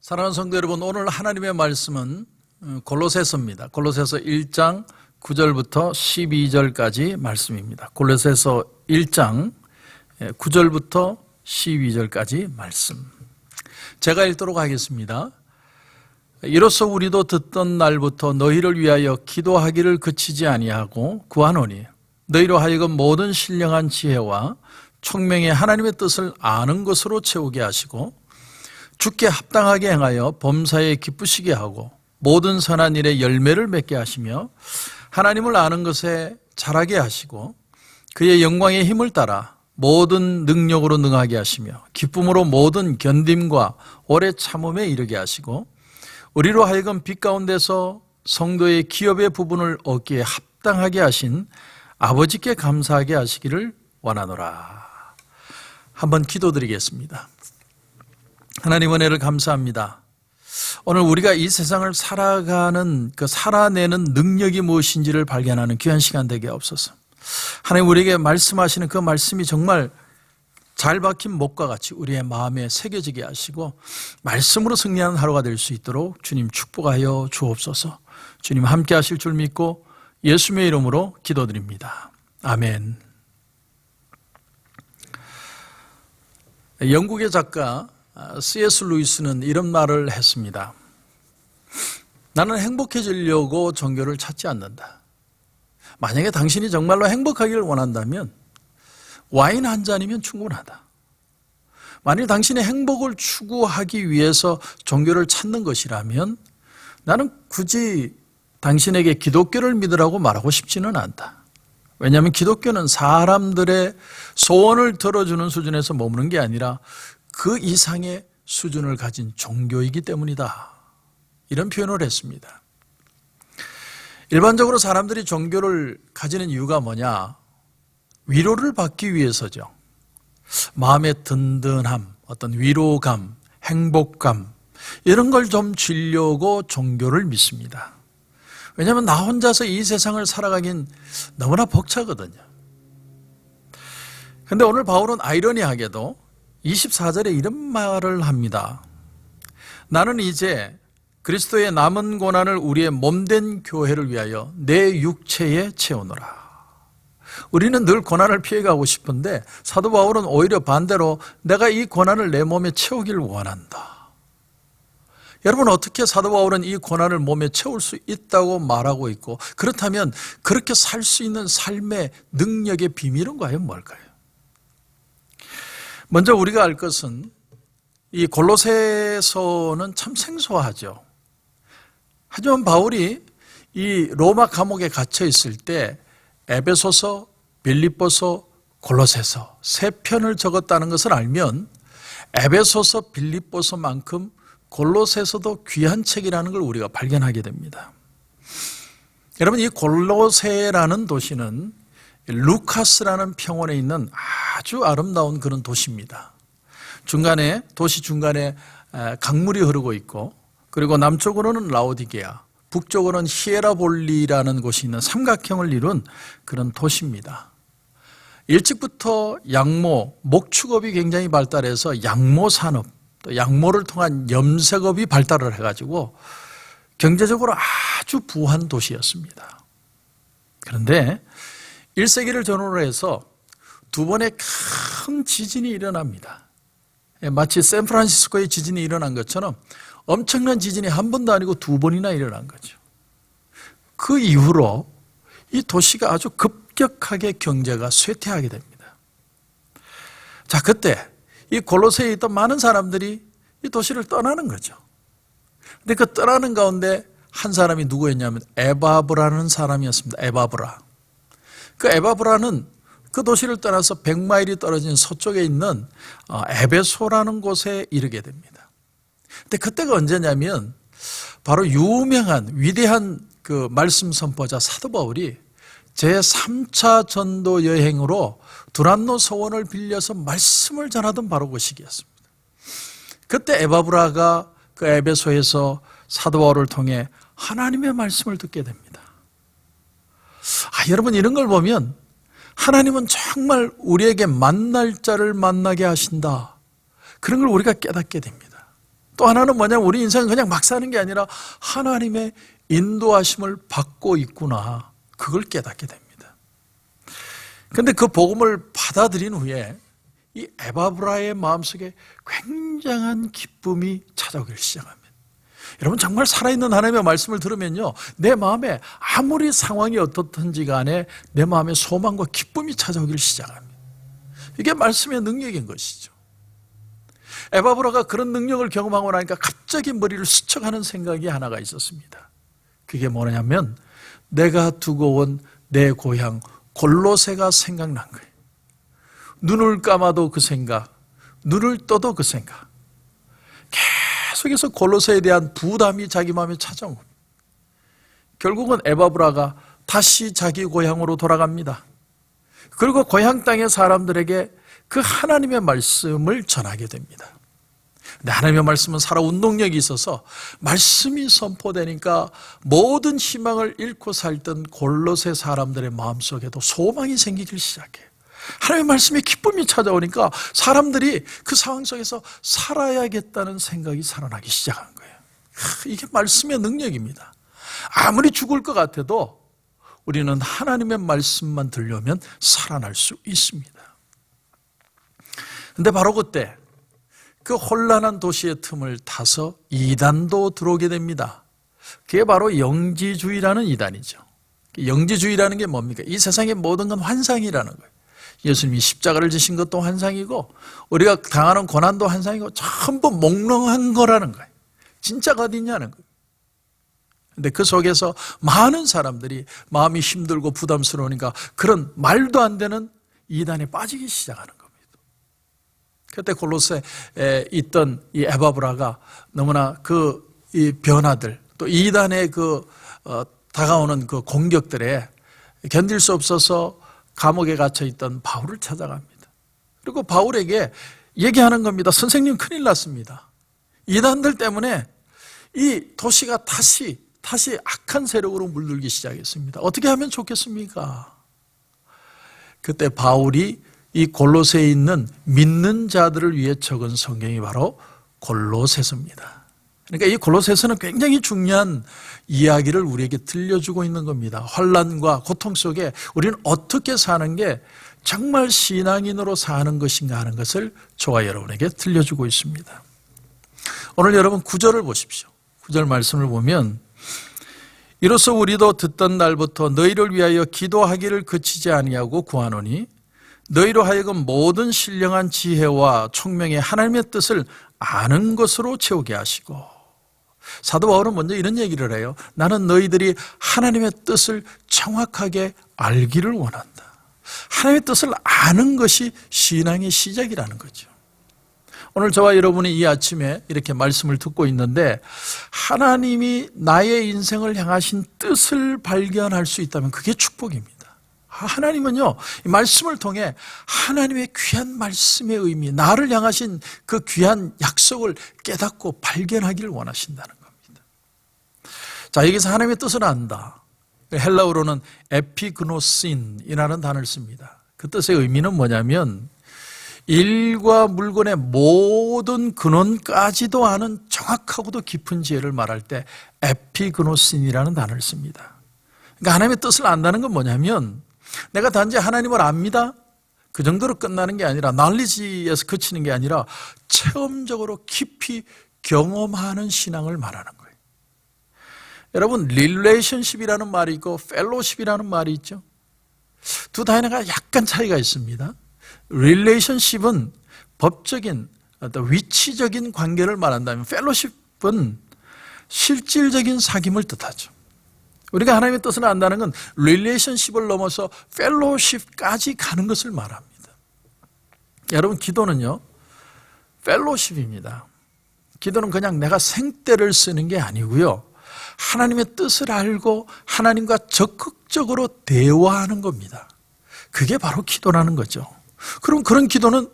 사랑하는 성도 여러분, 오늘 하나님의 말씀은 골로새서입니다. 골로새서 1장 9절부터 12절까지 말씀입니다. 골로새서 1장 9절부터 12절까지 말씀. 제가 읽도록 하겠습니다. 이로써 우리도 듣던 날부터 너희를 위하여 기도하기를 그치지 아니하고 구하노니 너희로 하여금 모든 신령한 지혜와 총명의 하나님의 뜻을 아는 것으로 채우게 하시고 주께 합당하게 행하여 범사에 기쁘시게 하고 모든 선한 일에 열매를 맺게 하시며 하나님을 아는 것에 자라게 하시고 그의 영광의 힘을 따라 모든 능력으로 능하게 하시며 기쁨으로 모든 견딤과 오래 참음에 이르게 하시고 우리로 하여금 빛 가운데서 성도의 기업의 부분을 얻기에 합당하게 하신 아버지께 감사하게 하시기를 원하노라. 한번 기도드리겠습니다. 하나님 은혜를 감사합니다. 오늘 우리가 이 세상을 살아가는 살아내는 능력이 무엇인지를 발견하는 귀한 시간 되게 없어서 하나님 우리에게 말씀하시는 그 말씀이 정말 잘 박힌 목과 같이 우리의 마음에 새겨지게 하시고 말씀으로 승리하는 하루가 될 수 있도록 주님 축복하여 주옵소서. 주님 함께 하실 줄 믿고 예수님의 이름으로 기도드립니다. 아멘. 영국의 작가 C.S. 루이스는 이런 말을 했습니다. 나는 행복해지려고 종교를 찾지 않는다. 만약에 당신이 정말로 행복하기를 원한다면 와인 한 잔이면 충분하다. 만일 당신의 행복을 추구하기 위해서 종교를 찾는 것이라면 나는 굳이 당신에게 기독교를 믿으라고 말하고 싶지는 않다. 왜냐하면 기독교는 사람들의 소원을 들어주는 수준에서 머무는 게 아니라 그 이상의 수준을 가진 종교이기 때문이다. 이런 표현을 했습니다. 일반적으로 사람들이 종교를 가지는 이유가 뭐냐? 위로를 받기 위해서죠. 마음의 든든함, 어떤 위로감, 행복감 이런 걸 좀 주려고 종교를 믿습니다. 왜냐하면 나 혼자서 이 세상을 살아가긴 너무나 벅차거든요. 그런데 오늘 바울은 아이러니하게도 24절에 이런 말을 합니다. 나는 이제 그리스도의 남은 고난을 우리의 몸된 교회를 위하여 내 육체에 채우노라. 우리는 늘 고난을 피해가고 싶은데 사도 바울은 오히려 반대로 내가 이 고난을 내 몸에 채우기를 원한다. 여러분 어떻게 사도 바울은 이 고난을 몸에 채울 수 있다고 말하고 있고 그렇다면 그렇게 살 수 있는 삶의 능력의 비밀은 과연 뭘까요? 먼저 우리가 알 것은 이 골로새서는 참 생소하죠. 하지만 바울이 이 로마 감옥에 갇혀 있을 때 에베소서, 빌립보서, 골로새서 세 편을 적었다는 것을 알면 에베소서, 빌립보서만큼 골로새서도 귀한 책이라는 걸 우리가 발견하게 됩니다. 여러분 이 골로새라는 도시는 루카스라는 평원에 있는 아주 아름다운 그런 도시입니다. 도시 중간에 강물이 흐르고 있고 그리고 남쪽으로는 라오디게아, 북쪽으로는 히에라볼리라는 곳이 있는 삼각형을 이룬 그런 도시입니다. 일찍부터 목축업이 굉장히 발달해서 양모산업, 또 양모를 통한 염색업이 발달을 해가지고 경제적으로 아주 부한 도시였습니다. 그런데 1세기를 전후로 해서 두 번의 큰 지진이 일어납니다. 마치 샌프란시스코의 지진이 일어난 것처럼 엄청난 지진이 한 번도 아니고 두 번이나 일어난 거죠. 그 이후로 이 도시가 아주 급격하게 경제가 쇠퇴하게 됩니다. 자, 그때 이 골로새에 있던 많은 사람들이 이 도시를 떠나는 거죠. 근데 그 떠나는 가운데 한 사람이 누구였냐면 에바브라는 사람이었습니다. 에바브라. 그 에바브라는 그 도시를 떠나서 100마일이 떨어진 서쪽에 있는 에베소라는 곳에 이르게 됩니다. 근데 그때가 언제냐면 바로 유명한 위대한 그 말씀 선포자 사도 바울이 제3차 전도 여행으로 두란노 서원을 빌려서 말씀을 전하던 바로 그 시기였습니다. 그때 에바브라가 그 에베소에서 사도 바울을 통해 하나님의 말씀을 듣게 됩니다. 여러분 이런 걸 보면 하나님은 정말 우리에게 만날 자를 만나게 하신다. 그런 걸 우리가 깨닫게 됩니다. 또 하나는 뭐냐면 우리 인생은 그냥 막 사는 게 아니라 하나님의 인도하심을 받고 있구나. 그걸 깨닫게 됩니다. 그런데 그 복음을 받아들인 후에 이 에바브라의 마음속에 굉장한 기쁨이 찾아오기 시작합니다. 여러분 정말 살아있는 하나님의 말씀을 들으면요, 내 마음에 아무리 상황이 어떻든지 간에 내 마음에 소망과 기쁨이 찾아오기 시작합니다. 이게 말씀의 능력인 것이죠. 에바브라가 그런 능력을 경험하고 나니까 갑자기 머리를 스쳐가는 생각이 하나가 있었습니다. 그게 뭐냐면 내가 두고 온 내 고향 골로새가 생각난 거예요. 눈을 감아도 그 생각, 눈을 떠도 그 생각. 계속해서 골로새에 대한 부담이 자기 마음에 찾아온 겁니다. 결국은 에바브라가 다시 자기 고향으로 돌아갑니다. 그리고 고향 땅의 사람들에게 그 하나님의 말씀을 전하게 됩니다. 근데 하나님의 말씀은 살아 운동력이 있어서 말씀이 선포되니까 모든 희망을 잃고 살던 골로새 사람들의 마음속에도 소망이 생기기 시작해요. 하나님의 말씀에 기쁨이 찾아오니까 사람들이 그 상황 속에서 살아야겠다는 생각이 살아나기 시작한 거예요. 이게 말씀의 능력입니다. 아무리 죽을 것 같아도 우리는 하나님의 말씀만 들려면 살아날 수 있습니다. 그런데 바로 그때 그 혼란한 도시의 틈을 타서 이단도 들어오게 됩니다. 그게 바로 영지주의라는 이단이죠. 영지주의라는 게 뭡니까? 이 세상의 모든 건 환상이라는 거예요. 예수님이 십자가를 지신 것도 환상이고 우리가 당하는 고난도 환상이고 전부 몽롱한 거라는 거예요. 진짜가 어디 있냐는 거예요. 근데 그 속에서 많은 사람들이 마음이 힘들고 부담스러우니까 그런 말도 안 되는 이단에 빠지기 시작하는 겁니다. 그때 골로새에 있던 이 에바브라가 너무나 이 변화들 또 이단의 다가오는 그 공격들에 견딜 수 없어서 감옥에 갇혀 있던 바울을 찾아갑니다. 그리고 바울에게 얘기하는 겁니다. 선생님 큰일 났습니다. 이단들 때문에 이 도시가 다시 악한 세력으로 물들기 시작했습니다. 어떻게 하면 좋겠습니까? 그때 바울이 이 골로새에 있는 믿는 자들을 위해 적은 성경이 바로 골로새서입니다. 그러니까 이 골로새서는 굉장히 중요한 이야기를 우리에게 들려주고 있는 겁니다. 환난과 고통 속에 우리는 어떻게 사는 게 정말 신앙인으로 사는 것인가 하는 것을 저와 여러분에게 들려주고 있습니다. 오늘 여러분 9절을 보십시오. 9절 말씀을 보면 이로써 우리도 듣던 날부터 너희를 위하여 기도하기를 그치지 아니하고 구하노니 너희로 하여금 모든 신령한 지혜와 총명의 하나님의 뜻을 아는 것으로 채우게 하시고, 사도 바울은 먼저 이런 얘기를 해요. 나는 너희들이 하나님의 뜻을 정확하게 알기를 원한다. 하나님의 뜻을 아는 것이 신앙의 시작이라는 거죠. 오늘 저와 여러분이 이 아침에 이렇게 말씀을 듣고 있는데 하나님이 나의 인생을 향하신 뜻을 발견할 수 있다면 그게 축복입니다. 하나님은요, 이 말씀을 통해 하나님의 귀한 말씀의 의미, 나를 향하신 그 귀한 약속을 깨닫고 발견하기를 원하신다는 겁니다. 자, 여기서 하나님의 뜻을 안다. 헬라어로는 에피그노신이라는 단어를 씁니다. 그 뜻의 의미는 뭐냐면 일과 물건의 모든 근원까지도 아는 정확하고도 깊은 지혜를 말할 때 에피그노신이라는 단어를 씁니다. 그러니까 하나님의 뜻을 안다는 건 뭐냐면 내가 단지 하나님을 압니다. 그 정도로 끝나는 게 아니라 knowledge에서 그치는 게 아니라 체험적으로 깊이 경험하는 신앙을 말하는 거예요. 여러분 relationship이라는 말이 있고 fellowship이라는 말이 있죠. 두 단어가 약간 차이가 있습니다. relationship은 법적인 어떤 위치적인 관계를 말한다면 fellowship은 실질적인 사귐을 뜻하죠. 우리가 하나님의 뜻을 안다는 건 릴레이션십을 넘어서 펠로우십까지 가는 것을 말합니다. 여러분 기도는요, 펠로우십입니다. 기도는 그냥 내가 생떼를 쓰는 게 아니고요, 하나님의 뜻을 알고 하나님과 적극적으로 대화하는 겁니다. 그게 바로 기도라는 거죠. 그럼 그런 기도는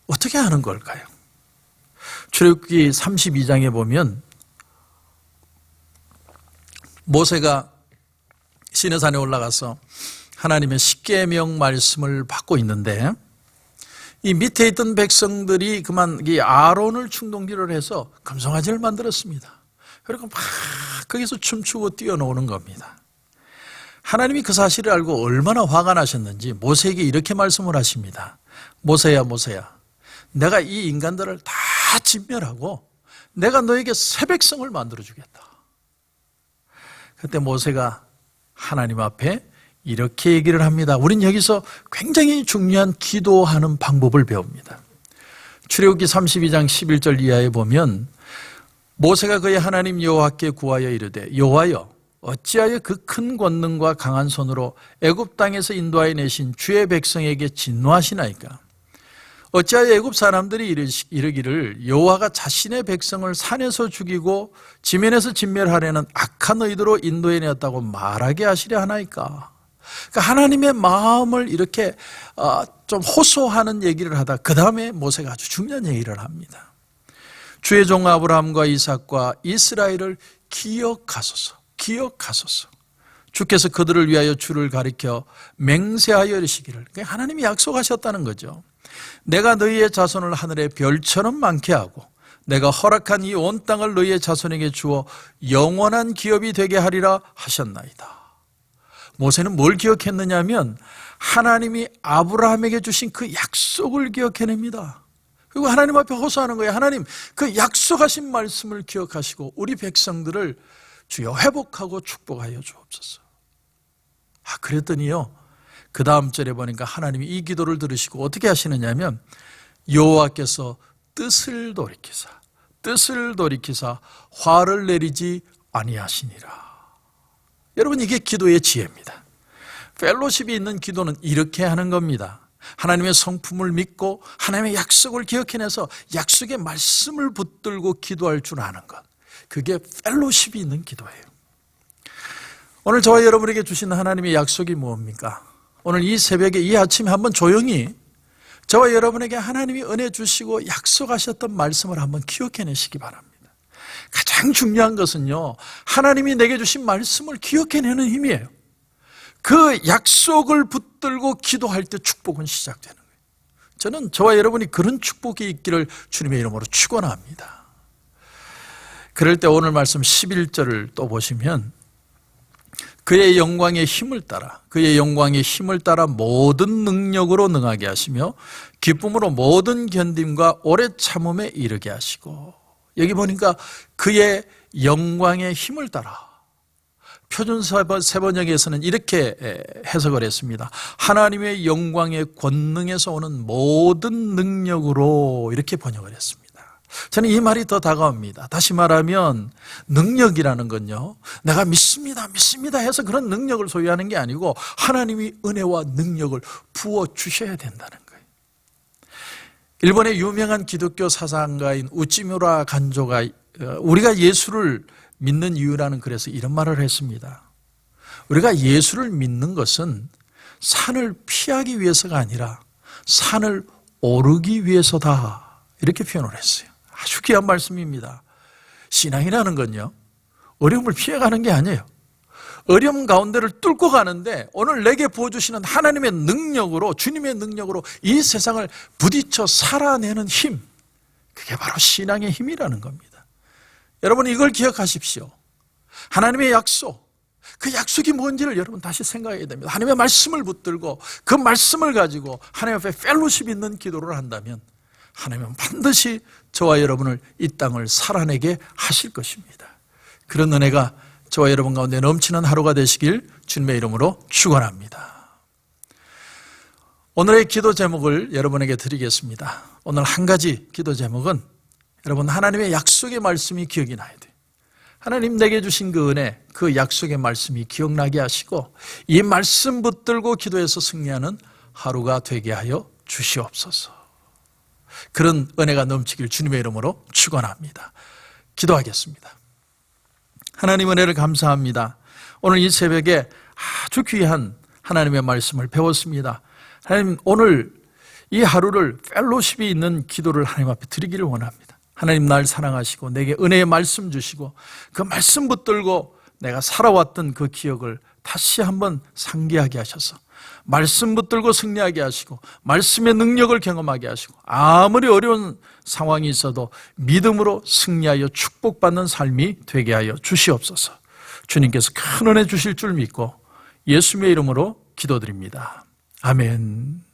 어떻게 하는 걸까요? 출애굽기 32장에 보면 모세가 시내산에 올라가서 하나님의 십계명 말씀을 받고 있는데 이 밑에 있던 백성들이 그만 이 아론을 충동기를 해서 금송아지를 만들었습니다. 그리고 막 거기서 춤추고 뛰어노는 겁니다. 하나님이 그 사실을 알고 얼마나 화가 나셨는지 모세에게 이렇게 말씀을 하십니다. 모세야, 모세야, 내가 이 인간들을 다 진멸하고 내가 너에게 새 백성을 만들어주겠다. 그때 모세가 하나님 앞에 이렇게 얘기를 합니다. 우린 여기서 굉장히 중요한 기도하는 방법을 배웁니다. 출애굽기 32장 11절 이하에 보면 모세가 그의 하나님 여호와께 구하여 이르되 여호와여, 어찌하여 그 큰 권능과 강한 손으로 애굽 땅에서 인도하여 내신 주의 백성에게 진노하시나이까? 어찌하여 애굽 사람들이 이르기를 여호와가 자신의 백성을 산에서 죽이고 지면에서 진멸하려는 악한 의도로 인도해 내었다고 말하게 하시려 하나이까? 그러니까 하나님의 마음을 이렇게 좀 호소하는 얘기를 하다 그 다음에 모세가 아주 중요한 얘기를 합니다. 주의 종 아브라함과 이삭과 이스라엘을 기억하소서. 주께서 그들을 위하여 주를 가리켜 맹세하여 이르시기를. 그러니까 하나님이 약속하셨다는 거죠. 내가 너희의 자손을 하늘의 별처럼 많게 하고 내가 허락한 이 온 땅을 너희의 자손에게 주어 영원한 기업이 되게 하리라 하셨나이다. 모세는 뭘 기억했느냐면 하나님이 아브라함에게 주신 그 약속을 기억해냅니다. 그리고 하나님 앞에 호소하는 거예요. 하나님, 그 약속하신 말씀을 기억하시고 우리 백성들을 주여 회복하고 축복하여 주옵소서. 그랬더니요, 그 다음 절에 보니까 하나님이 이 기도를 들으시고 어떻게 하시느냐면 여호와께서 뜻을 돌이키사 화를 내리지 아니하시니라. 여러분, 이게 기도의 지혜입니다. 펠로십이 있는 기도는 이렇게 하는 겁니다. 하나님의 성품을 믿고 하나님의 약속을 기억해내서 약속의 말씀을 붙들고 기도할 줄 아는 것, 그게 펠로십이 있는 기도예요. 오늘 저와 여러분에게 주신 하나님의 약속이 무엇입니까? 오늘 이 새벽에 이 아침에 한번 조용히 저와 여러분에게 하나님이 은혜 주시고 약속하셨던 말씀을 한번 기억해내시기 바랍니다. 가장 중요한 것은요, 하나님이 내게 주신 말씀을 기억해내는 힘이에요. 그 약속을 붙들고 기도할 때 축복은 시작되는 거예요. 저는 저와 여러분이 그런 축복이 있기를 주님의 이름으로 축원합니다. 그럴 때 오늘 말씀 11절을 또 보시면 그의 영광의 힘을 따라 모든 능력으로 능하게 하시며 기쁨으로 모든 견딤과 오래 참음에 이르게 하시고, 여기 보니까 그의 영광의 힘을 따라, 표준 세번역에서는 이렇게 해석을 했습니다. 하나님의 영광의 권능에서 오는 모든 능력으로, 이렇게 번역을 했습니다. 저는 이 말이 더 다가옵니다. 다시 말하면 능력이라는 건요, 내가 믿습니다 해서 그런 능력을 소유하는 게 아니고 하나님이 은혜와 능력을 부어주셔야 된다는 거예요. 일본의 유명한 기독교 사상가인 우찌무라 간조가 우리가 예수를 믿는 이유라는 글에서 이런 말을 했습니다. 우리가 예수를 믿는 것은 산을 피하기 위해서가 아니라 산을 오르기 위해서다, 이렇게 표현을 했어요. 아주 귀한 말씀입니다. 신앙이라는 건요, 어려움을 피해가는 게 아니에요. 어려움 가운데를 뚫고 가는데 오늘 내게 부어주시는 하나님의 능력으로, 주님의 능력으로 이 세상을 부딪혀 살아내는 힘, 그게 바로 신앙의 힘이라는 겁니다. 여러분, 이걸 기억하십시오. 하나님의 약속, 그 약속이 뭔지를 여러분 다시 생각해야 됩니다. 하나님의 말씀을 붙들고 그 말씀을 가지고 하나님 앞에 펠로십 있는 기도를 한다면 하나님은 반드시 저와 여러분을 이 땅을 살아내게 하실 것입니다. 그런 은혜가 저와 여러분 가운데 넘치는 하루가 되시길 주님의 이름으로 축원합니다. 오늘의 기도 제목을 여러분에게 드리겠습니다. 오늘 한 가지 기도 제목은, 여러분, 하나님의 약속의 말씀이 기억이 나야 돼요. 하나님 내게 주신 그 은혜, 그 약속의 말씀이 기억나게 하시고 이 말씀 붙들고 기도해서 승리하는 하루가 되게 하여 주시옵소서. 그런 은혜가 넘치길 주님의 이름으로 축원합니다. 기도하겠습니다. 하나님, 은혜를 감사합니다. 오늘 이 새벽에 아주 귀한 하나님의 말씀을 배웠습니다. 하나님, 오늘 이 하루를 펠로십이 있는 기도를 하나님 앞에 드리기를 원합니다. 하나님, 날 사랑하시고 내게 은혜의 말씀 주시고 그 말씀 붙들고 내가 살아왔던 그 기억을 다시 한번 상기하게 하셔서 말씀 붙들고 승리하게 하시고 말씀의 능력을 경험하게 하시고 아무리 어려운 상황이 있어도 믿음으로 승리하여 축복받는 삶이 되게 하여 주시옵소서. 주님께서 큰 은혜 주실 줄 믿고 예수님의 이름으로 기도드립니다. 아멘.